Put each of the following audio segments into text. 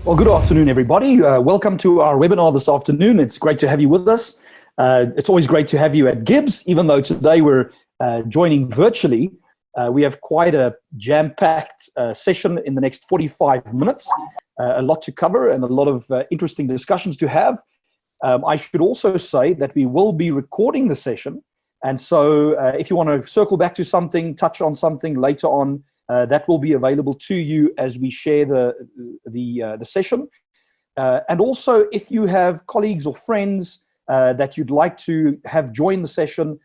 Well, good afternoon, everybody. Welcome to our webinar this afternoon. It's great to have you with us. It's always great to have you at GIBS, even though today we're joining virtually. We have quite a jam-packed session in the next 45 minutes, a lot to cover and a lot of interesting discussions to have. I should also say that we will be recording the session. And so if you want to circle back to something, touch on something later on, that will be available to you as we share the session. And also, if you have colleagues or friends that you'd like to have join the session,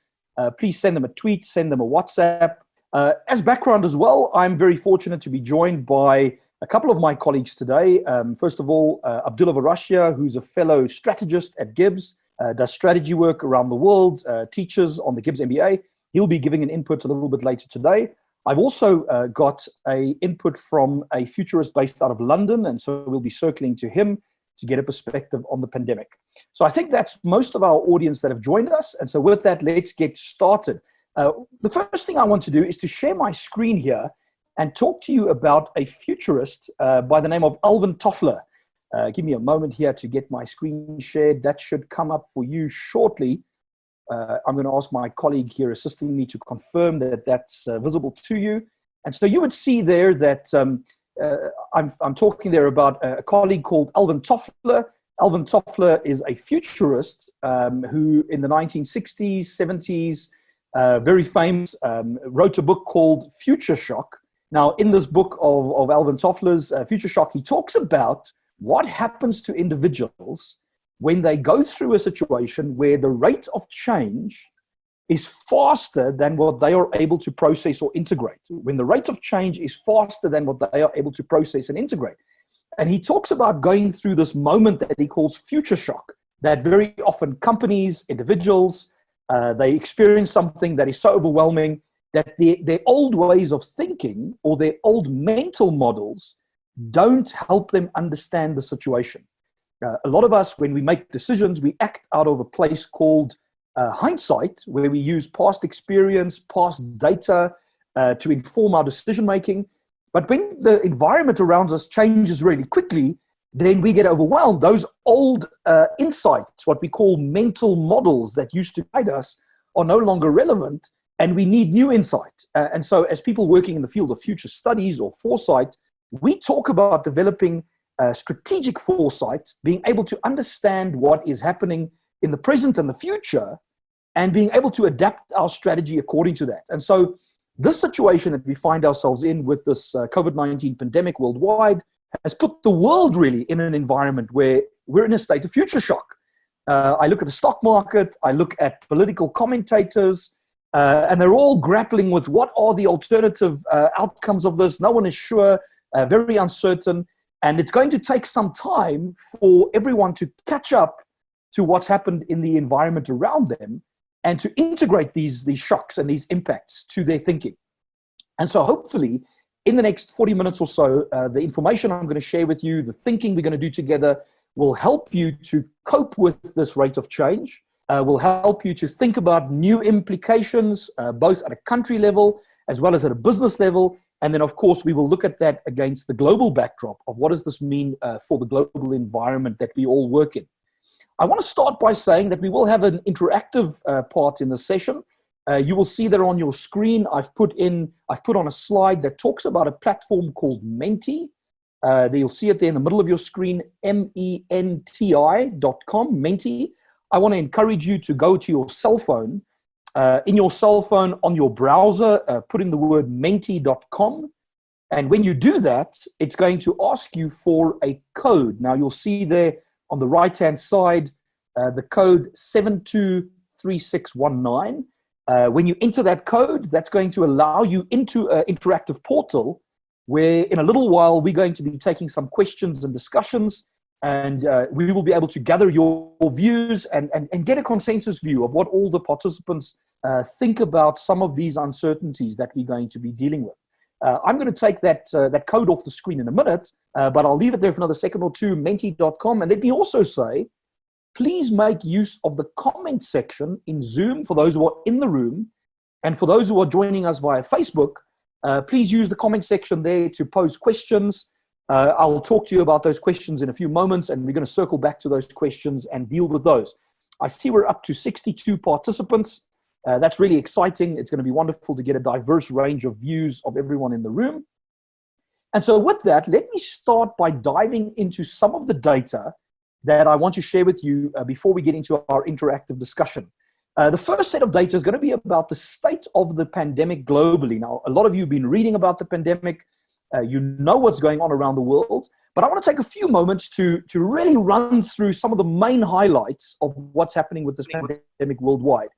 please send them a tweet, send them a WhatsApp. As background as well, I'm very fortunate to be joined by a couple of my colleagues today. First of all, Abdullah Varashia, who's a fellow strategist at GIBS, does strategy work around the world, teaches on the GIBS MBA. He'll be giving an input a little bit later today. I've also got an input from a futurist based out of London, and so we'll be circling to him to get a perspective on the pandemic. So I think that's most of our audience that have joined us, and so with that, let's get started. The first thing I want to do is to share my screen here and talk to you about a futurist by the name of Alvin Toffler. Give me a moment here to get my screen shared. That should come up for you shortly. I'm going to ask my colleague here assisting me to confirm that that's visible to you. And so you would see there that I'm talking there about a colleague called Alvin Toffler. Alvin Toffler is a futurist who in the 1960s, 70s, very famous, wrote a book called Future Shock. Now, in this book of Alvin Toffler's Future Shock, he talks about what happens to individuals when they go through a situation where the rate of change is faster than what they are able to process or integrate. When the rate of change is faster than what they are able to process and integrate. And he talks about going through this moment that he calls future shock, that very often companies, individuals, they experience something that is so overwhelming that their old ways of thinking or their old mental models don't help them understand the situation. A lot of us, when we make decisions, we act out of a place called hindsight, where we use past experience, past data to inform our decision-making. But when the environment around us changes really quickly, then we get overwhelmed. Those old insights, what we call mental models that used to guide us, are no longer relevant, and we need new insight. And so as people working in the field of future studies or foresight, we talk about developing strategic foresight, being able to understand what is happening in the present and the future, and being able to adapt our strategy according to that. And so this situation that we find ourselves in with this COVID-19 pandemic worldwide has put the world really in an environment where we're in a state of future shock. I look at the stock market, I look at political commentators, and they're all grappling with what are the alternative outcomes of this. No one is sure, very uncertain. And it's going to take some time for everyone to catch up to what's happened in the environment around them and to integrate these shocks and these impacts to their thinking. And so hopefully in the next 40 minutes or so, the information I'm going to share with you, the thinking we're going to do together will help you to cope with this rate of change, will help you to think about new implications, both at a country level as well as at a business level. And then, of course, we will look at that against the global backdrop of what does this mean for the global environment that we all work in. I want to start by saying that we will have an interactive part in the session. You will see there on your screen, I've put on a slide that talks about a platform called Menti. You'll see it there in the middle of your screen, menti.com, Menti. I want to encourage you to go to your cell phone. In your cell phone, on your browser, put in the word menti.com. And when you do that, it's going to ask you for a code. Now, you'll see there on the right-hand side, the code 723619. When you enter that code, that's going to allow you into an interactive portal where in a little while, we're going to be taking some questions and discussions. And we will be able to gather your views and get a consensus view of what all the participants think about some of these uncertainties that we're going to be dealing with. I'm going to take that code off the screen in a minute, but I'll leave it there for another second or two, menti.com. And let me also say, please make use of the comment section in Zoom for those who are in the room. And for those who are joining us via Facebook, please use the comment section there to pose questions. I'll talk to you about those questions in a few moments, and we're going to circle back to those questions and deal with those. I see we're up to 62 participants. That's really exciting. It's going to be wonderful to get a diverse range of views of everyone in the room. And so with that, let me start by diving into some of the data that I want to share with you before we get into our interactive discussion. The first set of data is going to be about the state of the pandemic globally. Now, a lot of you have been reading about the pandemic. You know what's going on around the world. But I want to take a few moments to really run through some of the main highlights of what's happening with this pandemic worldwide.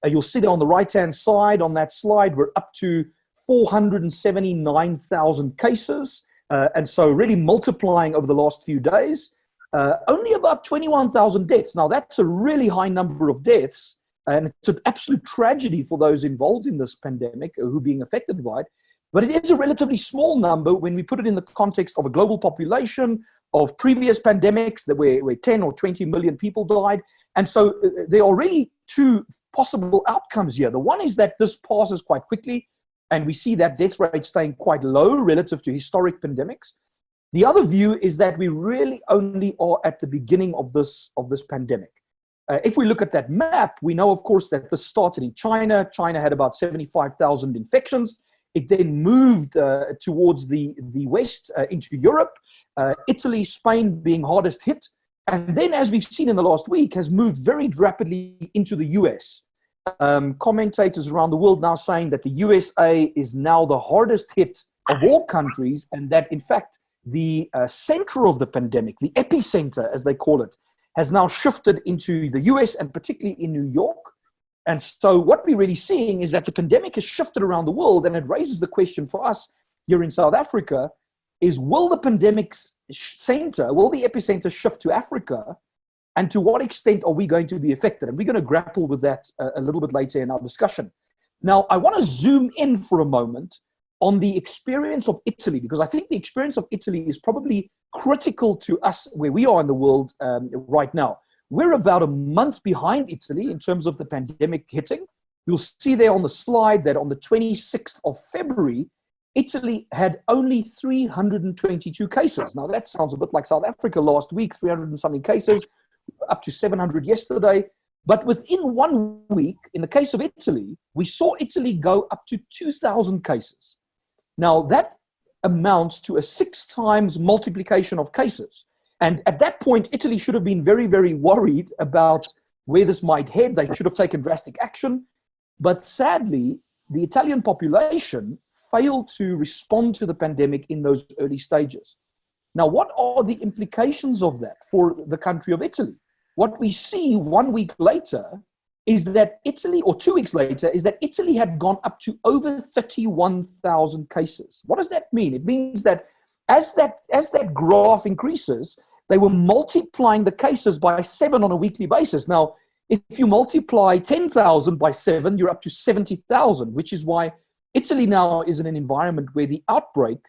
You'll see that on the right-hand side on that slide, we're up to 479,000 cases. And so really multiplying over the last few days. Only about 21,000 deaths. Now, that's a really high number of deaths. And it's an absolute tragedy for those involved in this pandemic who are being affected by it. But it is a relatively small number when we put it in the context of a global population of previous pandemics where 10 or 20 million people died. And so there are really two possible outcomes here. The one is that this passes quite quickly, and we see that death rate staying quite low relative to historic pandemics. The other view is that we really only are at the beginning of this pandemic. If we look at that map, we know, of course, that this started in China. China had about 75,000 infections. It then moved towards the west into Europe, Italy, Spain being hardest hit. And then, as we've seen in the last week, has moved very rapidly into the US. Commentators around the world now saying that the USA is now the hardest hit of all countries, and that, in fact, the center of the pandemic, the epicenter, as they call it, has now shifted into the US and particularly in New York. And so what we're really seeing is that the pandemic has shifted around the world, and it raises the question for us here in South Africa is, will the pandemic's center, will the epicenter shift to Africa? And to what extent are we going to be affected? And we're going to grapple with that a little bit later in our discussion. Now, I want to zoom in for a moment on the experience of Italy, because I think the experience of Italy is probably critical to us where we are in the world right now. We're about a month behind Italy in terms of the pandemic hitting. You'll see there on the slide that on the 26th of February, Italy had only 322 cases. Now, that sounds a bit like South Africa last week, 300 and something cases, up to 700 yesterday. But within 1 week, in the case of Italy, we saw Italy go up to 2,000 cases. Now, that amounts to a 6 times multiplication of cases. And at that point, Italy should have been very, very worried about where this might head. They should have taken drastic action. But sadly, the Italian population failed to respond to the pandemic in those early stages. Now, what are the implications of that for the country of Italy? What we see 1 week later is that Italy, or 2 weeks later, is that Italy had gone up to over 31,000 cases. What does that mean? It means that as that graph increases, they were multiplying the cases by 7 on a weekly basis. Now, if you multiply 10,000 by 7, you're up to 70,000, which is why Italy now is in an environment where the outbreak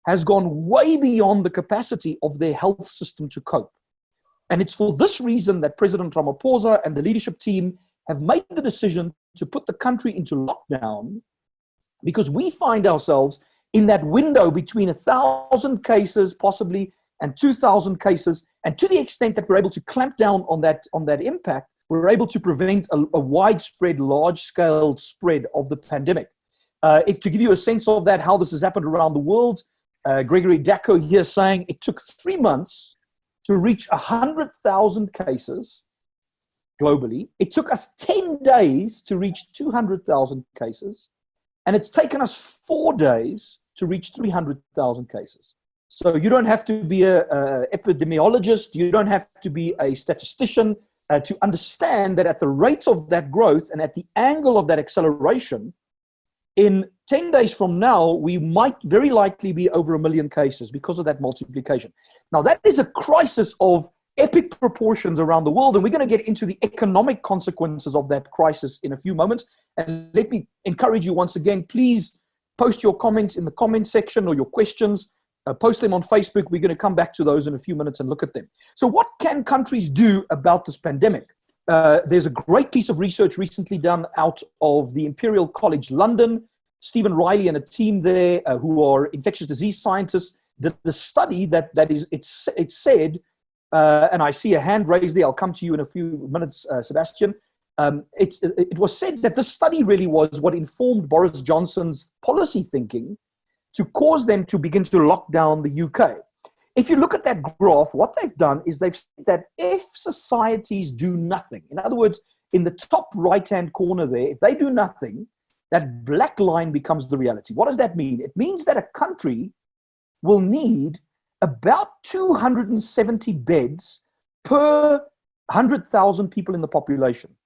has gone way beyond the capacity of their health system to cope. And it's for this reason that President Ramaphosa and the leadership team have made the decision to put the country into lockdown, because we find ourselves in that window between 1,000 cases possibly and 2,000 cases. And to the extent that we're able to clamp down on that impact, we're able to prevent a widespread, large-scale spread of the pandemic. If to give you a sense of that, how this has happened around the world, Gregory Dacko here saying it took 3 months to reach 100,000 cases globally. It took us 10 days to reach 200,000 cases. And it's taken us 4 days to reach 300,000 cases. So you don't have to be an epidemiologist. You don't have to be a statistician to understand that at the rate of that growth and at the angle of that acceleration, in 10 days from now, we might very likely be over 1 million cases because of that multiplication. Now, that is a crisis of epic proportions around the world, and we're going to get into the economic consequences of that crisis in a few moments. And let me encourage you once again, please post your comments in the comment section or your questions. Post them on Facebook. We're going to come back to those in a few minutes and look at them. So what can countries do about this pandemic? There's a great piece of research recently done out of the Imperial College London. Stephen Riley and a team there who are infectious disease scientists did a study it said, and I see a hand raised there. I'll come to you in a few minutes, Sebastian. It was said that this study really was what informed Boris Johnson's policy thinking to cause them to begin to lock down the UK. If you look at that graph, what they've done is they've said that if societies do nothing, in other words, in the top right-hand corner there, if they do nothing, that black line becomes the reality. What does that mean? It means that a country will need about 270 beds per 100,000 people in the population.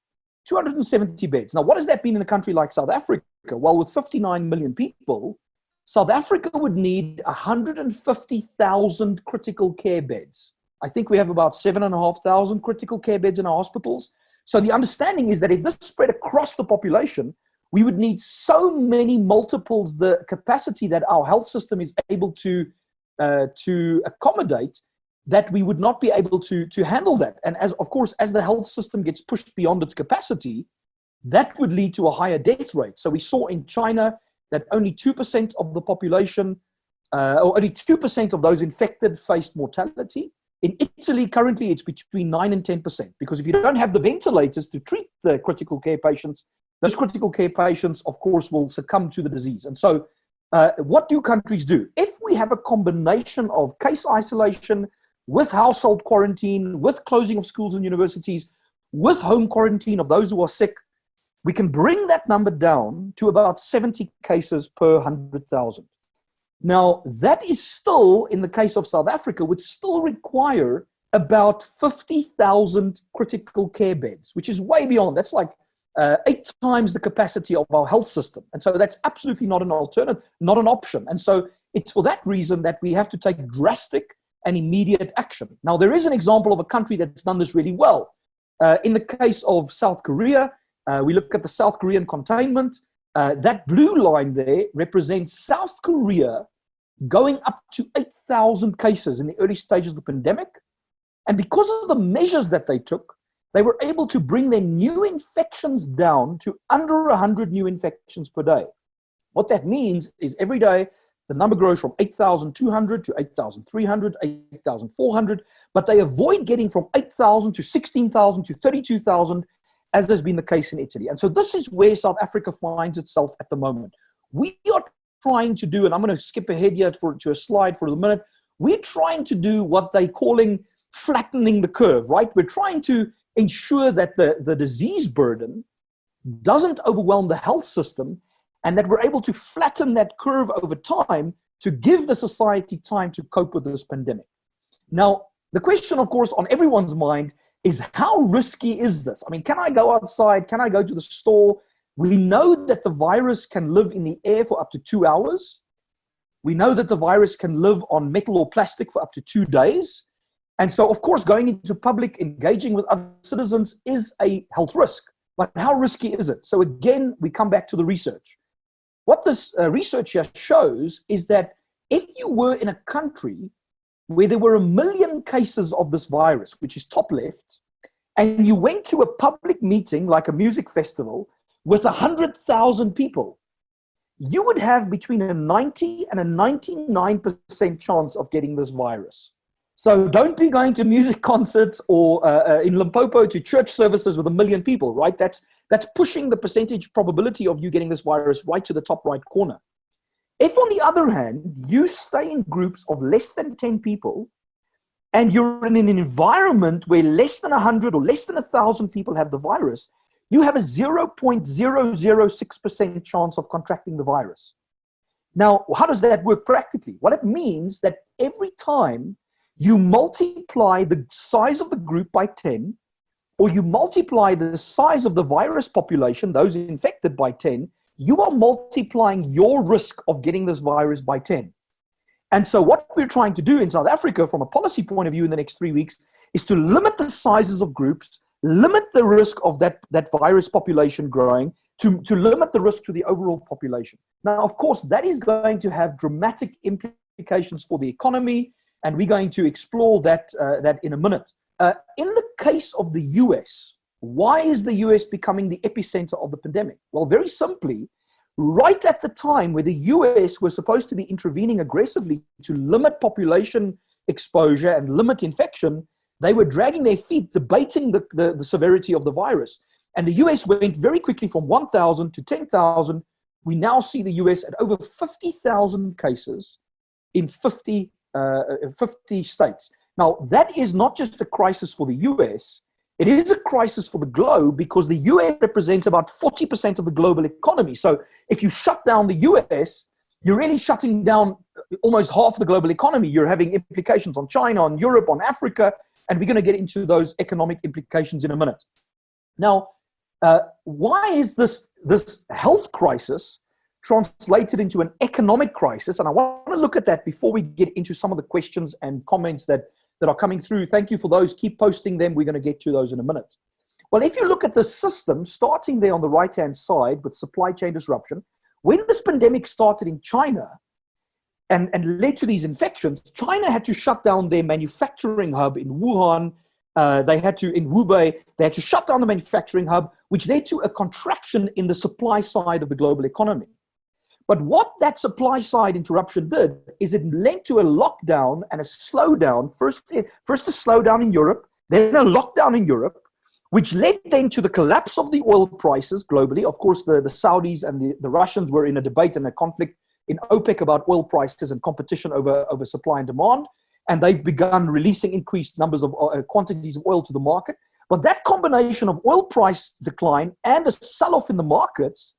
270 beds. Now, what does that mean in a country like South Africa? Well, with 59 million people, South Africa would need 150,000 critical care beds. I think we have about 7,500 critical care beds in our hospitals. So the understanding is that if this spread across the population, we would need so many multiples the capacity that our health system is able to accommodate, that we would not be able to handle that. And as the health system gets pushed beyond its capacity, that would lead to a higher death rate. So we saw in China that only 2% of the population, or only 2% of those infected faced mortality. In Italy, currently, it's between 9 and 10%, because if you don't have the ventilators to treat the critical care patients, those critical care patients, of course, will succumb to the disease. And so what do countries do? If we have a combination of case isolation, with household quarantine, with closing of schools and universities, with home quarantine of those who are sick, we can bring that number down to about 70 cases per 100,000. Now, that is still, in the case of South Africa, would still require about 50,000 critical care beds, which is way beyond. That's like 8 times the capacity of our health system. And so that's absolutely not an alternative, not an option. And so it's for that reason that we have to take drastic and immediate action. Now, there is an example of a country that's done this really well. In the case of South Korea, we look at the South Korean containment. That blue line there represents South Korea going up to 8,000 cases in the early stages of the pandemic. And because of the measures that they took, they were able to bring their new infections down to under 100 new infections per day. What that means is every day, the number grows from 8,200 to 8,300, 8,400, but they avoid getting from 8,000 to 16,000 to 32,000, as has been the case in Italy. And so this is where South Africa finds itself at the moment. We are trying to do, and I'm going to skip ahead here to a slide for a minute, we're trying to do what they're calling flattening the curve, right? We're trying to ensure that the disease burden doesn't overwhelm the health system, and that we're able to flatten that curve over time to give the society time to cope with this pandemic. Now, the question, of course, on everyone's mind is, how risky is this? I mean, can I go outside? Can I go to the store? We know that the virus can live in the air for up to 2 hours. We know that the virus can live on metal or plastic for up to 2 days. And so, of course, going into public, engaging with other citizens is a health risk. But how risky is it? So again, we come back to the research. What this research here shows is that if you were in a country where there were 1 million cases of this virus, which is top left, and you went to a public meeting like a music festival with 100,000 people, you would have between a 90 and a 99% chance of getting this virus. So don't be going to music concerts or in Limpopo to church services with 1 million people, right? That's pushing the percentage probability of you getting this virus right to the top right corner. If, on the other hand, you stay in groups of less than 10 people and you're in an environment where less than 100 or less than 1,000 people have the virus, you have a 0.006% chance of contracting the virus. Now, how does that work practically? Well, it means that every time you multiply the size of the group by 10, or you multiply the size of the virus population, those infected, by 10, you are multiplying your risk of getting this virus by 10. And so what we're trying to do in South Africa from a policy point of view in the next 3 weeks is to limit the sizes of groups, limit the risk of that virus population growing, to limit the risk to the overall population. Now, of course, that is going to have dramatic implications for the economy, and we're going to explore that in a minute. In the case of the US, why is the US becoming the epicenter of the pandemic? Well, very simply, right at the time where the US was supposed to be intervening aggressively to limit population exposure and limit infection, they were dragging their feet, debating the severity of the virus. And the US went very quickly from 1,000 to 10,000. We now see the US at over 50,000 cases in 50 states. Now, that is not just a crisis for the US, it is a crisis for the globe, because the US represents about 40% of the global economy. So if you shut down the US, you're really shutting down almost half the global economy. You're having implications on China, on Europe, on Africa, and we're going to get into those economic implications in a minute. Now, why is this health crisis translated into an economic crisis? And I want to look at that before we get into some of the questions and comments that are coming through. Thank you for those. Keep posting them. We're going to get to those in a minute. Well, if you look at the system, starting there on the right-hand side with supply chain disruption, when this pandemic started in China and led to these infections, China had to shut down their manufacturing hub in Wuhan. In Hubei, they had to shut down the manufacturing hub, which led to a contraction in the supply side of the global economy. But what that supply side interruption did is it led to a lockdown and a slowdown, first a slowdown in Europe, then a lockdown in Europe, which led then to the collapse of the oil prices globally. Of course, the Saudis and the Russians were in a debate and a conflict in OPEC about oil prices and competition over supply and demand. And they've begun releasing increased numbers of quantities of oil to the market. But that combination of oil price decline and a sell-off in the markets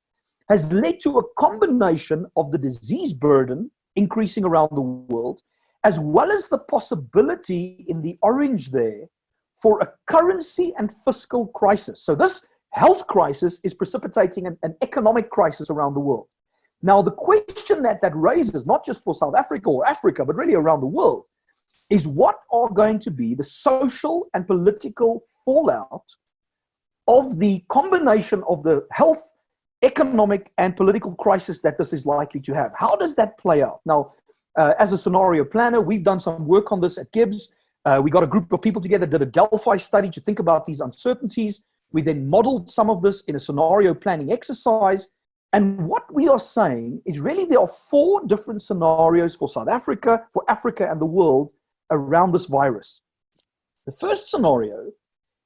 has led to a combination of the disease burden increasing around the world, as well as the possibility in the orange there for a currency and fiscal crisis. So this health crisis is precipitating an economic crisis around the world. Now, the question that raises, not just for South Africa or Africa, but really around the world, is what are going to be the social and political fallout of the combination of the health, economic, and political crisis that this is likely to have? How does that play out? Now, as a scenario planner, we've done some work on this at GIBS. We got a group of people together, did a Delphi study to think about these uncertainties. We then modeled some of this in a scenario planning exercise. And what we are saying is really there are 4 different scenarios for South Africa, for Africa, and the world around this virus. The first scenario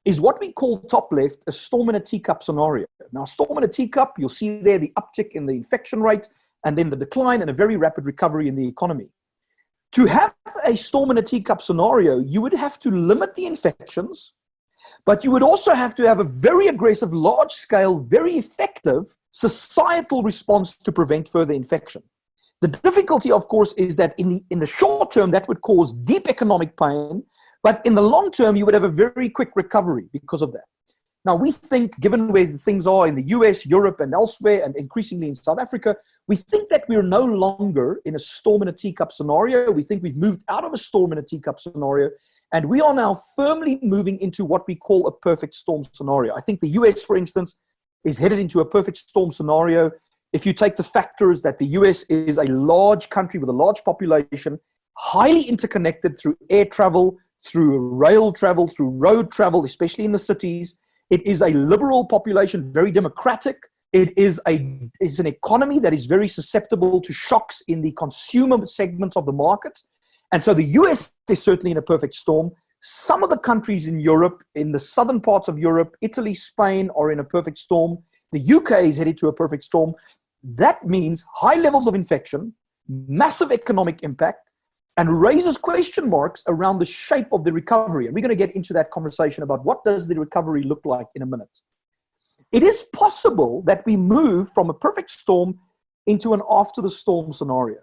is what we call top left a storm in a teacup scenario. Now, storm in a teacup, you'll see there the uptick in the infection rate and then the decline and a very rapid recovery in the economy. To have a storm in a teacup scenario, you would have to limit the infections, but you would also have to have a very aggressive, large-scale, very effective societal response to prevent further infection. The difficulty, of course, is that in the short term, that would cause deep economic pain, but in the long term, you would have a very quick recovery because of that. Now, we think, given where things are in the US, Europe, and elsewhere, and increasingly in South Africa, we think that we're no longer in a storm in a teacup scenario. We think we've moved out of a storm in a teacup scenario, and we are now firmly moving into what we call a perfect storm scenario. I think the US, for instance, is headed into a perfect storm scenario. If you take the factors that the US is a large country with a large population, highly interconnected through air travel, through rail travel, through road travel, especially in the cities. It is a liberal population, very democratic. It is an economy that is very susceptible to shocks in the consumer segments of the market. And so the US is certainly in a perfect storm. Some of the countries in Europe, in the southern parts of Europe, Italy, Spain, are in a perfect storm. The UK is headed to a perfect storm. That means high levels of infection, massive economic impact, and raises question marks around the shape of the recovery. And we're going to get into that conversation about what does the recovery look like in a minute. It is possible that we move from a perfect storm into an after the storm scenario.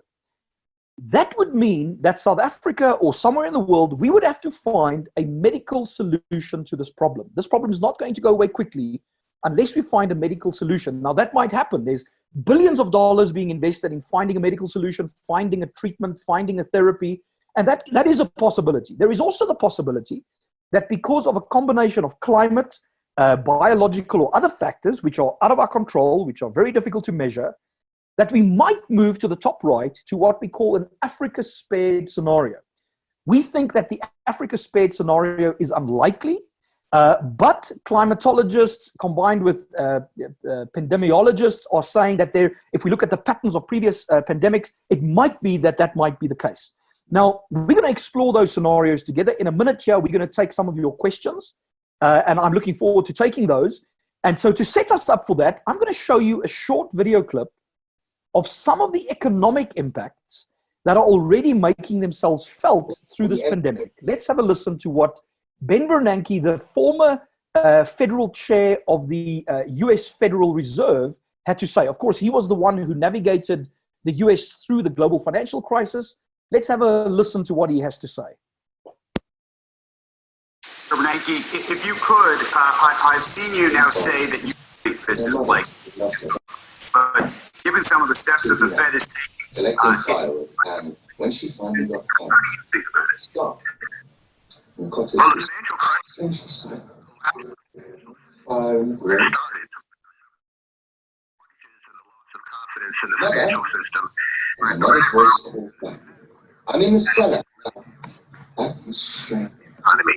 That would mean that South Africa or somewhere in the world, we would have to find a medical solution to this problem. This problem is not going to go away quickly unless we find a medical solution. Now, that might happen. There's billions of dollars being invested in finding a medical solution, finding a treatment, finding a therapy, and that is a possibility. There is also the possibility that because of a combination of climate, biological or other factors which are out of our control, which are very difficult to measure, that we might move to the top right to what we call an Africa spared scenario. We think that the Africa spared scenario is unlikely. But climatologists combined with pandemiologists are saying that if we look at the patterns of previous pandemics, it might be that might be the case. Now, we're going to explore those scenarios together. In a minute here, we're going to take some of your questions, and I'm looking forward to taking those. And so to set us up for that, I'm going to show you a short video clip of some of the economic impacts that are already making themselves felt through this pandemic. Let's have a listen to what Ben Bernanke, the former federal chair of the US Federal Reserve, had to say. Of course, he was the one who navigated the US through the global financial crisis. Let's have a listen to what he has to say. Bernanke, if you could, I've seen you now say that you think this is like, but given some of the steps that the Fed is taking, when she finally got home, how do you think about it? stop. And got Well, the financial crisis strangely silent. started. Where it started. And the loss of confidence in the financial system. My mother's voice called back. I'm in the cellar. That was strange. Economy.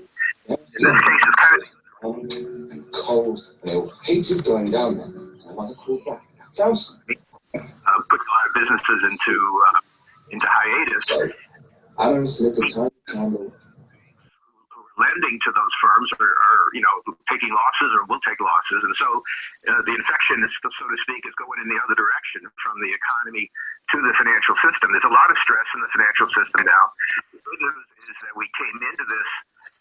In this case, it's kind of Cold and cold, and they all hated going down there. My mother called back. I found something. putting a lot of businesses into hiatus. So, Adams lit a tiny candle. Lending to those firms are taking losses or will take losses, and so the infection, so to speak, is going in the other direction from the economy to the financial system. There's a lot of stress in the financial system now. The good news is that we came into this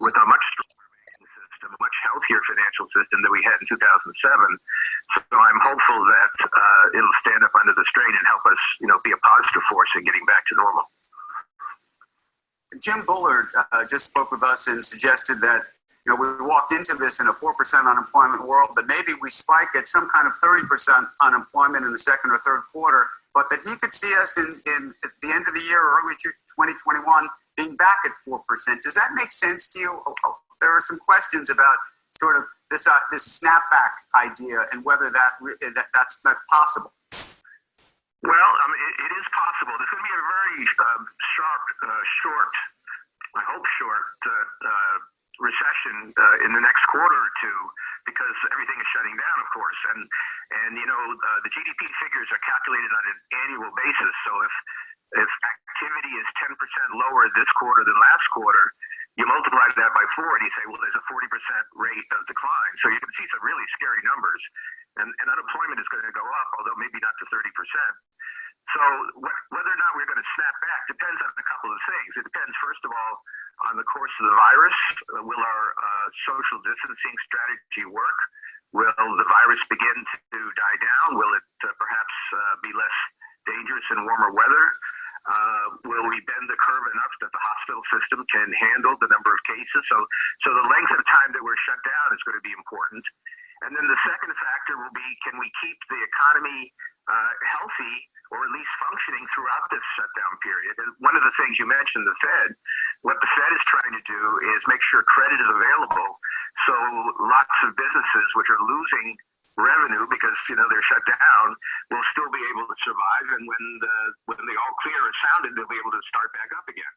with a much stronger banking system, a much healthier financial system than we had in 2007. So I'm hopeful that it'll stand up under the strain and help us, be a positive force in getting back to normal. Jim Bullard just spoke with us and suggested that we walked into this in a 4% unemployment world, that maybe we spike at some kind of 30% unemployment in the second or third quarter, but that he could see us in at the end of the year or early 2021 being back at 4%. Does that make sense to you? There are some questions about sort of this snapback idea and whether that's possible. Well, it is possible. There's going to be a very sharp, short, I hope short, recession in the next quarter or two, because everything is shutting down, of course. And the GDP figures are calculated on an annual basis. So if activity is 10% lower this quarter than last quarter, you multiply that by 4 and you say, well, there's a 40% rate of decline. So you can see some really scary numbers. And unemployment is going to go up, although maybe not to 30%. So whether or not we're going to snap back depends on a couple of things. It depends, first of all, on the course of the virus. Will our social distancing strategy work? Will the virus begin to die down? Will it perhaps be less dangerous in warmer weather? Will we bend the curve enough that the hospital system can handle the number of cases? So the length of time that we're shut down is going to be important. And then the second factor will be, can we keep the economy healthy or at least functioning throughout this shutdown period? And one of the things you mentioned, the Fed, what the Fed is trying to do is make sure credit is available. So lots of businesses which are losing revenue because they're shut down will still be able to survive. And when the all clear is sounded, they'll be able to start back up again.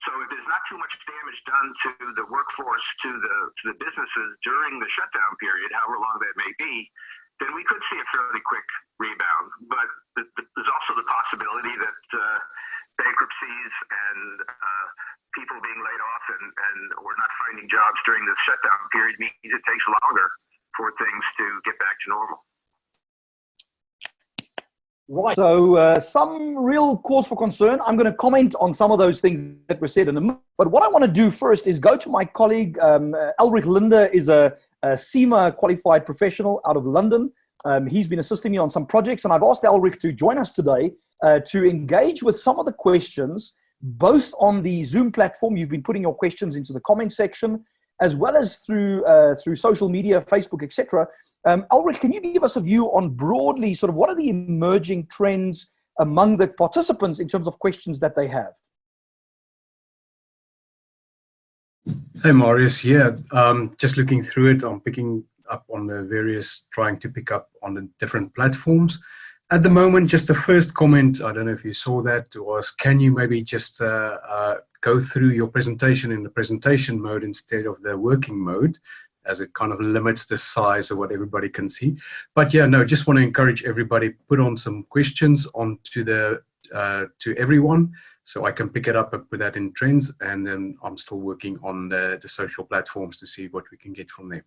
So if there's not too much damage done to the workforce, to the businesses during the shutdown period, however long that may be, then we could see a fairly quick rebound. But there's also the possibility that bankruptcies and people being laid off or not finding jobs during the shutdown period means it takes longer for things to get back to normal. Right. So some real cause for concern. I'm going to comment on some of those things that were said in a minute. But what I want to do first is go to my colleague. Ulrich Linde is a CIMA qualified professional out of London. He's been assisting me on some projects, and I've asked Ulrich to join us today to engage with some of the questions, both on the Zoom platform. You've been putting your questions into the comment section, as well as through social media, Facebook, etc. Ulrich, can you give us a view on broadly sort of what are the emerging trends among the participants in terms of questions that they have? Hey, Marius. Yeah, just looking through it, I'm picking up on the various, trying to pick up on the different platforms. At the moment, just the first comment, I don't know if you saw that, was can you maybe just go through your presentation in the presentation mode instead of the working mode? as it kind of limits the size of what everybody can see. But yeah, no, just want to encourage everybody, put on some questions onto the to everyone, so I can pick it up and put that in trends, and then I'm still working on the social platforms to see what we can get from there.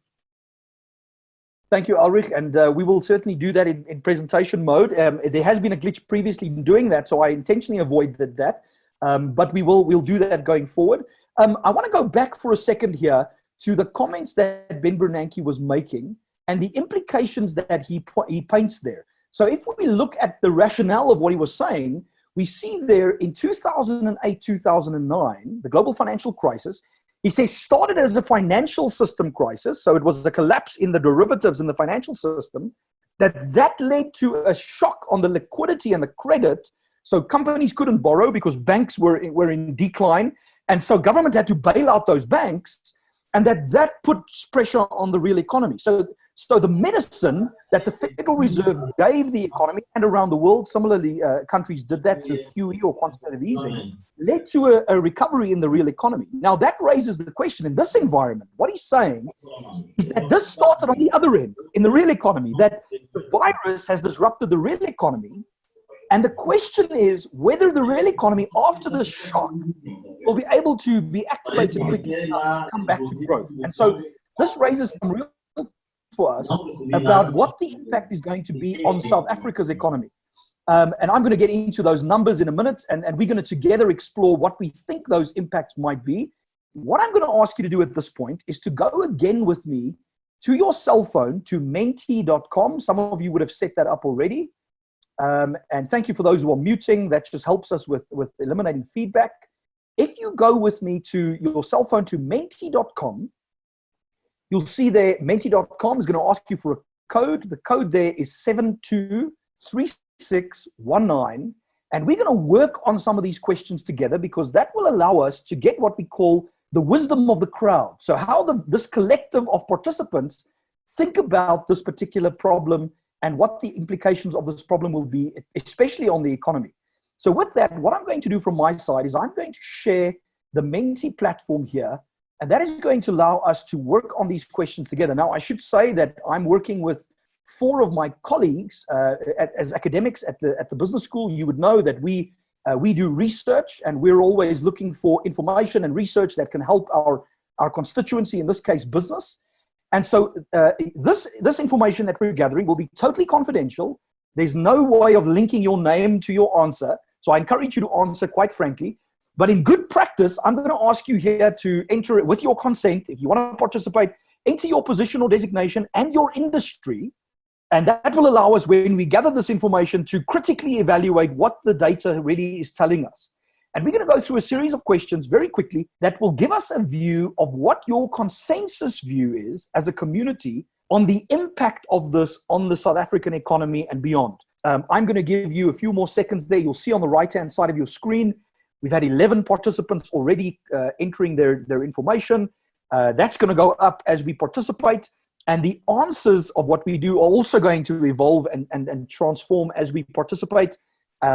Thank you, Ulrich, and we will certainly do that in presentation mode. There has been a glitch previously in doing that, so I intentionally avoided that, but we'll do that going forward. I want to go back for a second here to the comments that Ben Bernanke was making and the implications that he paints there. So if we look at the rationale of what he was saying, we see there in 2008, 2009, the global financial crisis, he says started as a financial system crisis. So it was a collapse in the derivatives in the financial system that led to a shock on the liquidity and the credit. So companies couldn't borrow because banks were in decline. And so government had to bail out those banks, and that puts pressure on the real economy. So the medicine that the Federal Reserve gave the economy, and around the world, similarly, countries did that to QE or quantitative easing, led to a recovery in the real economy. Now that raises the question, in this environment, what he's saying is that this started on the other end, in the real economy, that the virus has disrupted the real economy. And the question is whether the real economy, after this shock, will be able to be activated quickly to come back to growth. And so this raises some real for us about what the impact is going to be on South Africa's economy. And I'm going to get into those numbers in a minute, and we're going to together explore what we think those impacts might be. What I'm going to ask you to do at this point is to go again with me to your cell phone, to menti.com. Some of you would have set that up already. And thank you for those who are muting. That just helps us with eliminating feedback. If you go with me to your cell phone to menti.com, you'll see there, menti.com is going to ask you for a code. The code there is 723619. And we're going to work on some of these questions together, because that will allow us to get what we call the wisdom of the crowd. So how this collective of participants think about this particular problem and what the implications of this problem will be, especially on the economy. So with that, what I'm going to do from my side is I'm going to share the Menti platform here, and that is going to allow us to work on these questions together. Now, I should say that I'm working with 4 of my colleagues as academics at the business school. You would know that we do research, and we're always looking for information and research that can help our constituency, in this case, business. And so this information that we're gathering will be totally confidential. There's no way of linking your name to your answer. So I encourage you to answer quite frankly. But in good practice, I'm going to ask you here to enter it with your consent. If you want to participate, enter your position or designation and your industry. And that will allow us, when we gather this information, to critically evaluate what the data really is telling us. And we're going to go through a series of questions very quickly that will give us a view of what your consensus view is as a community on the impact of this on the South African economy and beyond. I'm going to give you a few more seconds there. You'll see on the right-hand side of your screen, we've had 11 participants already entering their information. That's going to go up as we participate. And the answers of what we do are also going to evolve and transform as we participate.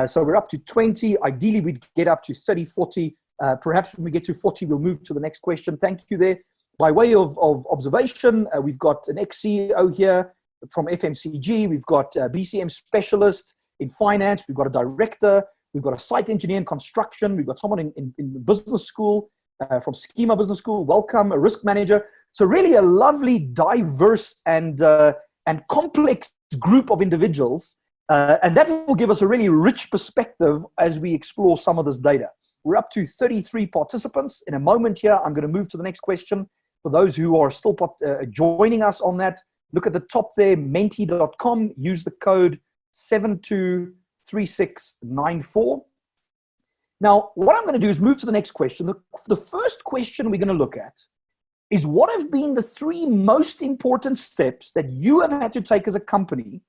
So we're up to 20. Ideally, we'd get up to 30, 40. Perhaps when we get to 40, we'll move to the next question. Thank you there. By way of observation, we've got an ex-CEO here from FMCG. We've got a BCM specialist in finance. We've got a director. We've got a site engineer in construction. We've got someone in business school from Schema Business School. Welcome, a risk manager. So really a lovely, diverse, and complex group of individuals. And that will give us a really rich perspective as we explore some of this data. We're up to 33 participants. In a moment here, I'm going to move to the next question. For those who are still joining us on that, look at the top there, menti.com. Use the code 723694. Now, what I'm going to do is move to the next question. The first question we're going to look at is, what have been the 3 most important steps that you have had to take as a company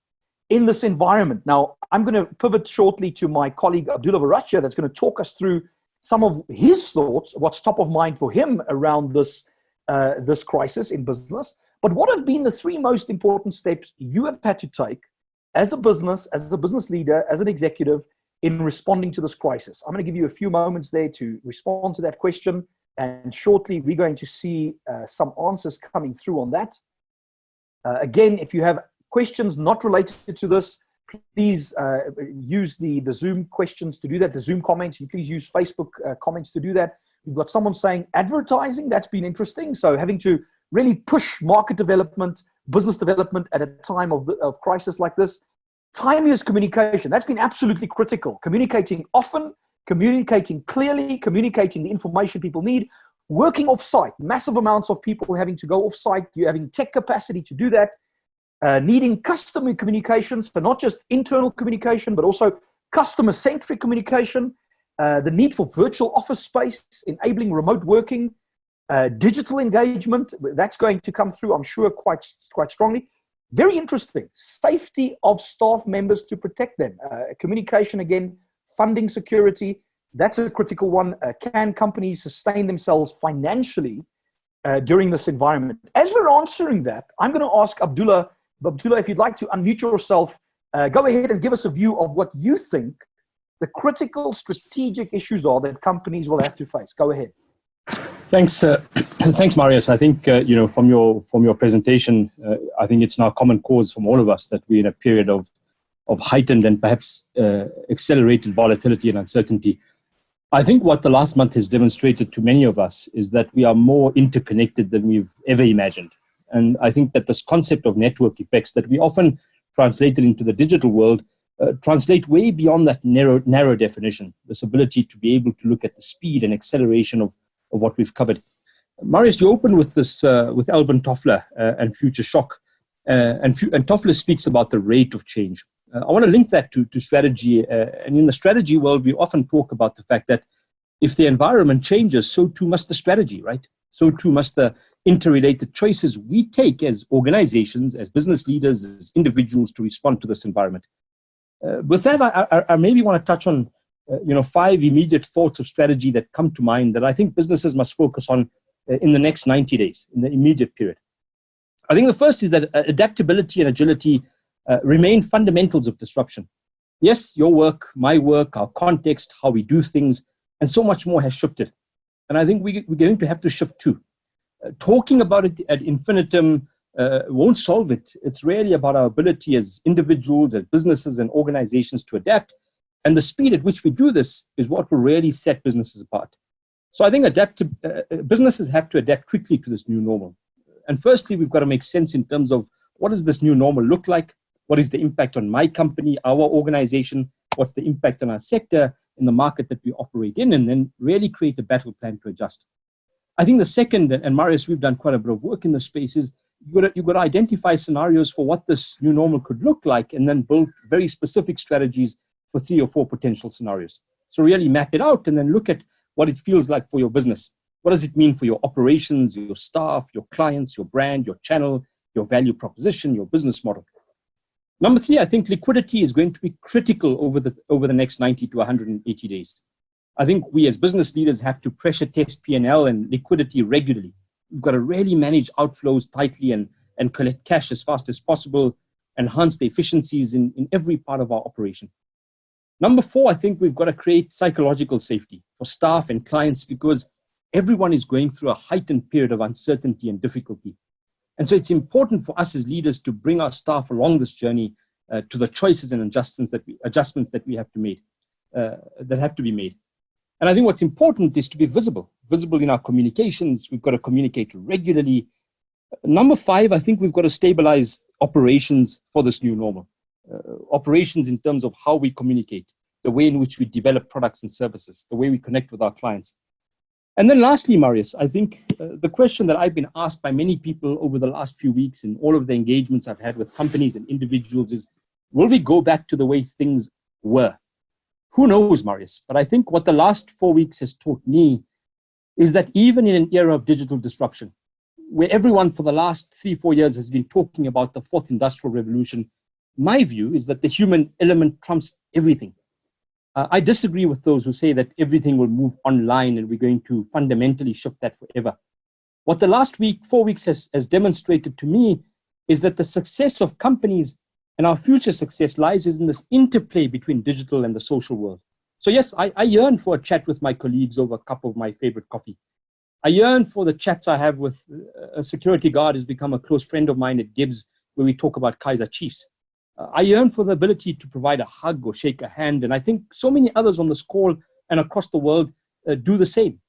in this environment? Now, I'm going to pivot shortly to my colleague Abdullah Varachia that's going to talk us through some of his thoughts, what's top of mind for him around this crisis in business. But what have been the 3 most important steps you have had to take as a business leader, as an executive, in responding to this crisis? I'm going to give you a few moments there to respond to that question. And shortly, we're going to see some answers coming through on that. Again, if you have questions not related to this, please use the Zoom questions to do that, the Zoom comments. You please use Facebook comments to do that. We've got someone saying advertising. That's been interesting. So having to really push market development, business development at a time of crisis like this. Time-use communication. That's been absolutely critical. Communicating often, communicating clearly, communicating the information people need, working off-site. Massive amounts of people having to go off-site. You're having tech capacity to do that. Needing customer communication, so not just internal communication, but also customer-centric communication. The need for virtual office space, enabling remote working, digital engagement. That's going to come through, I'm sure, quite strongly. Very interesting. Safety of staff members to protect them. Communication again, funding security. That's a critical one. Can companies sustain themselves financially during this environment? As we're answering that, I'm going to ask Abdullah, if you'd like to unmute yourself, go ahead and give us a view of what you think the critical strategic issues are that companies will have to face. Go ahead. Thanks, thanks, Marius. I think from your presentation, I think it's now common cause from all of us that we're in a period of heightened and perhaps accelerated volatility and uncertainty. I think what the last month has demonstrated to many of us is that we are more interconnected than we've ever imagined. And I think that this concept of network effects that we often translated into the digital world translate way beyond that narrow definition, this ability to be able to look at the speed and acceleration of what we've covered. Marius, you opened with this, with Alvin Toffler and future shock. And Toffler speaks about the rate of change. I want to link that to strategy. And in the strategy world, we often talk about the fact that if the environment changes, so too must the strategy, right? So too must the interrelated choices we take as organizations, as business leaders, as individuals to respond to this environment. With that, I maybe want to touch on 5 immediate thoughts of strategy that come to mind that I think businesses must focus on in the next 90 days, in the immediate period. I think the first is that adaptability and agility remain fundamentals of disruption. Yes, your work, my work, our context, how we do things, and so much more has shifted. And I think we're going to have to shift too. Talking about it ad infinitum won't solve it. It's really about our ability as individuals, as businesses and organizations to adapt. And the speed at which we do this is what will really set businesses apart. So I think businesses have to adapt quickly to this new normal. And firstly, we've got to make sense in terms of what does this new normal look like? What is the impact on my company, our organization? What's the impact on our sector in the market that we operate in? And then really create a battle plan to adjust. I think the second, and Marius, we've done quite a bit of work in the space, is you've got to identify scenarios for what this new normal could look like and then build very specific strategies for 3 or 4 potential scenarios. So really map it out and then look at what it feels like for your business. What does it mean for your operations, your staff, your clients, your brand, your channel, your value proposition, your business model? Number 3, I think liquidity is going to be critical over the next 90 to 180 days. I think we as business leaders have to pressure test P&L and liquidity regularly. We've got to really manage outflows tightly and collect cash as fast as possible, enhance the efficiencies in every part of our operation. Number 4, I think we've got to create psychological safety for staff and clients because everyone is going through a heightened period of uncertainty and difficulty. And so it's important for us as leaders to bring our staff along this journey to the choices and adjustments that we have to make, that have to be made. And I think what's important is to be visible in our communications. We've got to communicate regularly. Number 5, I think we've got to stabilize operations for this new normal. Operations in terms of how we communicate, the way in which we develop products and services, the way we connect with our clients. And then lastly, Marius, I think the question that I've been asked by many people over the last few weeks in all of the engagements I've had with companies and individuals is, will we go back to the way things were? Who knows, Marius? But I think what the last 4 weeks has taught me is that even in an era of digital disruption, where everyone for the last 3-4 years has been talking about the 4th industrial revolution, my view is that the human element trumps everything. I disagree with those who say that everything will move online and we're going to fundamentally shift that forever. What the last 4 weeks has demonstrated to me is that the success of companies and our future success lies in this interplay between digital and the social world. So yes, I yearn for a chat with my colleagues over a cup of my favorite coffee. I yearn for the chats I have with a security guard who's become a close friend of mine at GIBS, where we talk about Kaiser Chiefs. I yearn for the ability to provide a hug or shake a hand. And I think so many others on this call and across the world do the same.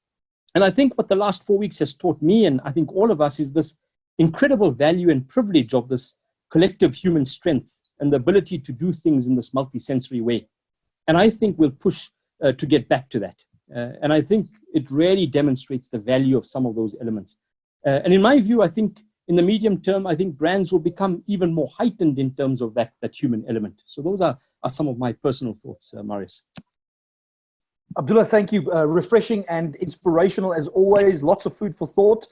And I think what the last 4 weeks has taught me, and I think all of us, is this incredible value and privilege of this collective human strength and the ability to do things in this multisensory way. And I think we'll push to get back to that. And I think it really demonstrates the value of some of those elements. And in my view, I think in the medium term, I think brands will become even more heightened in terms of that human element. So those are some of my personal thoughts, Marius. Abdullah, thank you. Refreshing and inspirational as always. Lots of food for thought.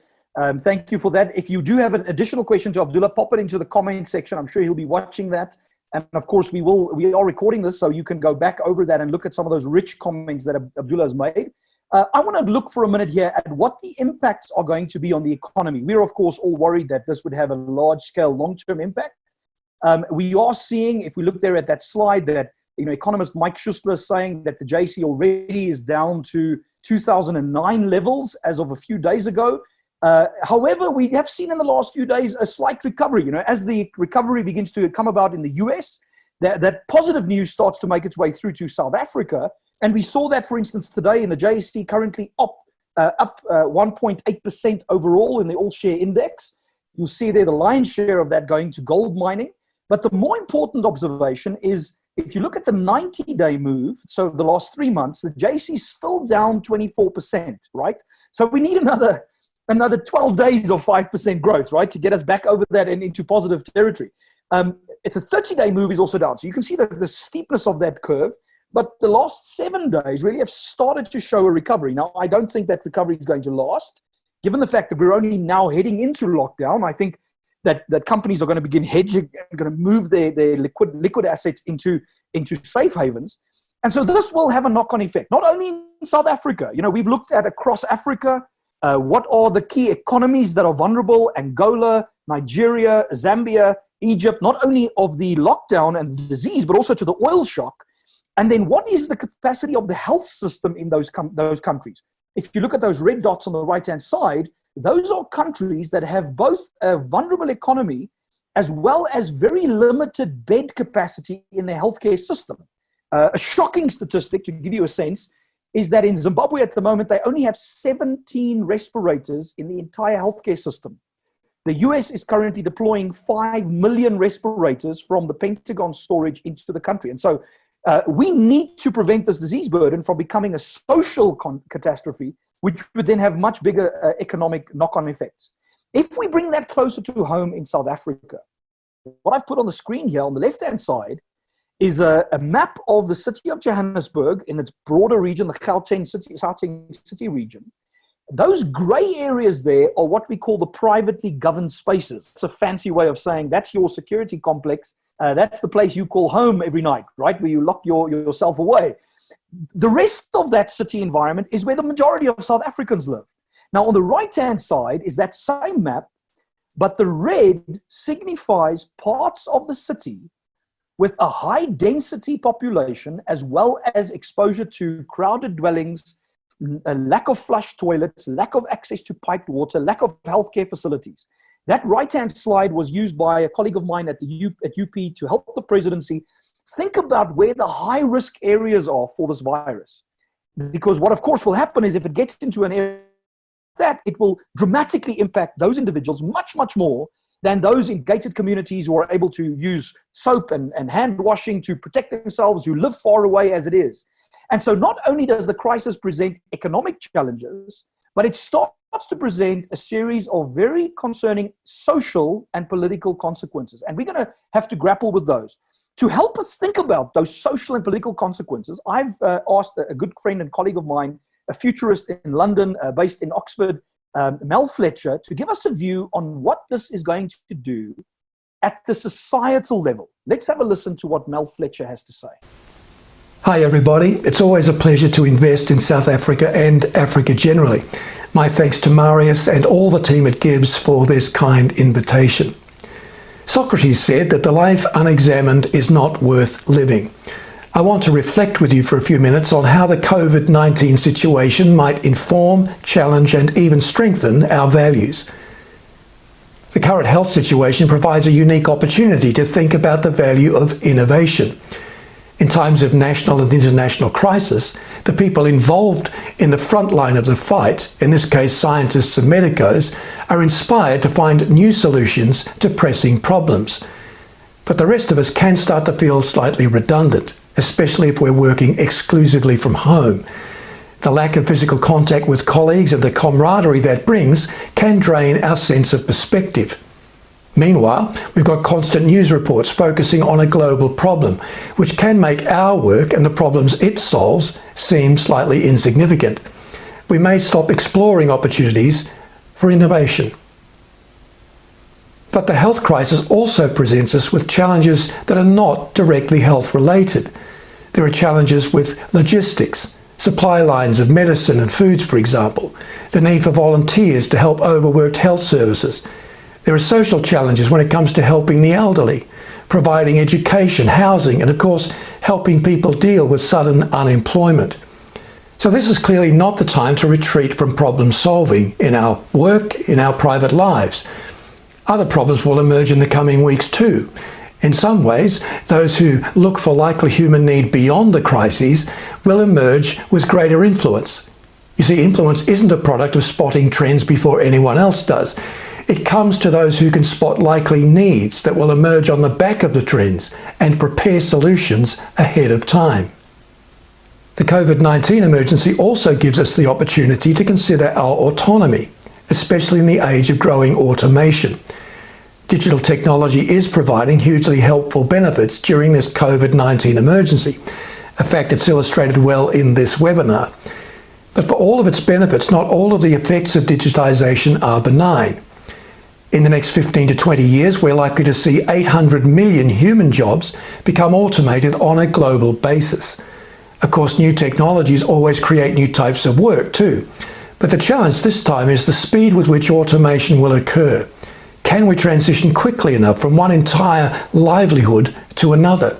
Thank you for that. If you do have an additional question to Abdullah, pop it into the comment section. I'm sure he'll be watching that. And of course, we are recording this, so you can go back over that and look at some of those rich comments that Abdullah has made. I want to look for a minute here at what the impacts are going to be on the economy. We're, of course, all worried that this would have a large-scale, long-term impact. We are seeing, if we look there at that slide, that economist Mike Schuessler is saying that the JC already is down to 2009 levels as of a few days ago. However, we have seen in the last few days a slight recovery. As the recovery begins to come about in the US, that positive news starts to make its way through to South Africa. And we saw that, for instance, today in the JSE, currently up 1.8% overall in the all-share index. You'll see there the lion's share of that going to gold mining. But the more important observation is, if you look at the 90-day move, so the last 3 months, the JSE is still down 24%, right? So we need another 12 days of 5% growth, right, to get us back over that and into positive territory. It's a 30-day move is also down. So you can see the steepness of that curve. But the last 7 days really have started to show a recovery. Now, I don't think that recovery is going to last. Given the fact that we're only now heading into lockdown, I think that companies are going to begin hedging, going to move their liquid assets into safe havens. And so this will have a knock-on effect, not only in South Africa. We've looked at across Africa, what are the key economies that are vulnerable: Angola, Nigeria, Zambia, Egypt, not only of the lockdown and the disease, but also to the oil shock. And then what is the capacity of the health system in those countries? If you look at those red dots on the right-hand side, those are countries that have both a vulnerable economy as well as very limited bed capacity in their healthcare system. A shocking statistic, to give you a sense, is that in Zimbabwe at the moment, they only have 17 respirators in the entire healthcare system. The US is currently deploying 5 million respirators from the Pentagon storage into the country. And so we need to prevent this disease burden from becoming a social catastrophe, which would then have much bigger economic knock-on effects. If we bring that closer to home in South Africa, what I've put on the screen here on the left-hand side is a map of the city of Johannesburg in its broader region, the Gauteng city region. Those gray areas there are what we call the privately governed spaces. It's a fancy way of saying that's your security complex. That's the place you call home every night, right, where you lock yourself away. The rest of that city environment is where the majority of South Africans live. Now, on the right-hand side is that same map, but the red signifies parts of the city with a high-density population as well as exposure to crowded dwellings, a lack of flush toilets, lack of access to piped water, lack of healthcare facilities. That right-hand slide was used by a colleague of mine at UP to help the presidency think about where the high-risk areas are for this virus. Because what, of course, will happen is if it gets into an area that, it will dramatically impact those individuals much, much more than those in gated communities who are able to use soap and hand washing to protect themselves, who live far away as it is. And so not only does the crisis present economic challenges, but it starts to present a series of very concerning social and political consequences. And we're going to have to grapple with those. To help us think about those social and political consequences, I've asked a good friend and colleague of mine, a futurist in London, based in Oxford, Mel Fletcher, to give us a view on what this is going to do at the societal level. Let's have a listen to what Mel Fletcher has to say. Hi everybody, it's always a pleasure to invest in South Africa and Africa generally. My thanks to Marius and all the team at GIBS for this kind invitation. Socrates said that the life unexamined is not worth living. I want to reflect with you for a few minutes on how the COVID-19 situation might inform, challenge, and even strengthen our values. The current health situation provides a unique opportunity to think about the value of innovation. In times of national and international crisis, the people involved in the front line of the fight, in this case scientists and medicos, are inspired to find new solutions to pressing problems. But the rest of us can start to feel slightly redundant, especially if we're working exclusively from home. The lack of physical contact with colleagues and the camaraderie that brings can drain our sense of perspective. Meanwhile, we've got constant news reports focusing on a global problem, which can make our work and the problems it solves seem slightly insignificant. We may stop exploring opportunities for innovation. But the health crisis also presents us with challenges that are not directly health related. There are challenges with logistics, supply lines of medicine and foods, for example, the need for volunteers to help overworked health services. There are social challenges when it comes to helping the elderly, providing education, housing, and of course, helping people deal with sudden unemployment. So this is clearly not the time to retreat from problem solving in our work, in our private lives. Other problems will emerge in the coming weeks too. In some ways, those who look for likely human need beyond the crises will emerge with greater influence. You see, influence isn't a product of spotting trends before anyone else does. It comes to those who can spot likely needs that will emerge on the back of the trends and prepare solutions ahead of time. The COVID-19 emergency also gives us the opportunity to consider our autonomy, especially in the age of growing automation. Digital technology is providing hugely helpful benefits during this COVID-19 emergency, a fact that's illustrated well in this webinar. But for all of its benefits, not all of the effects of digitization are benign. In the next 15 to 20 years, we're likely to see 800 million human jobs become automated on a global basis. Of course, new technologies always create new types of work too. But the challenge this time is the speed with which automation will occur. Can we transition quickly enough from one entire livelihood to another?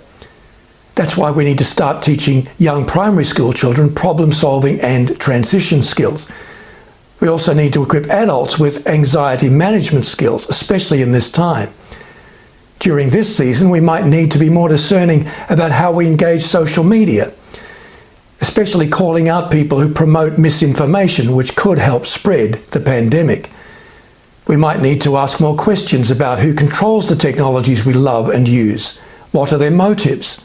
That's why we need to start teaching young primary school children problem solving and transition skills. We also need to equip adults with anxiety management skills, especially in this time. During this season, we might need to be more discerning about how we engage social media, especially calling out people who promote misinformation, which could help spread the pandemic. We might need to ask more questions about who controls the technologies we love and use. What are their motives?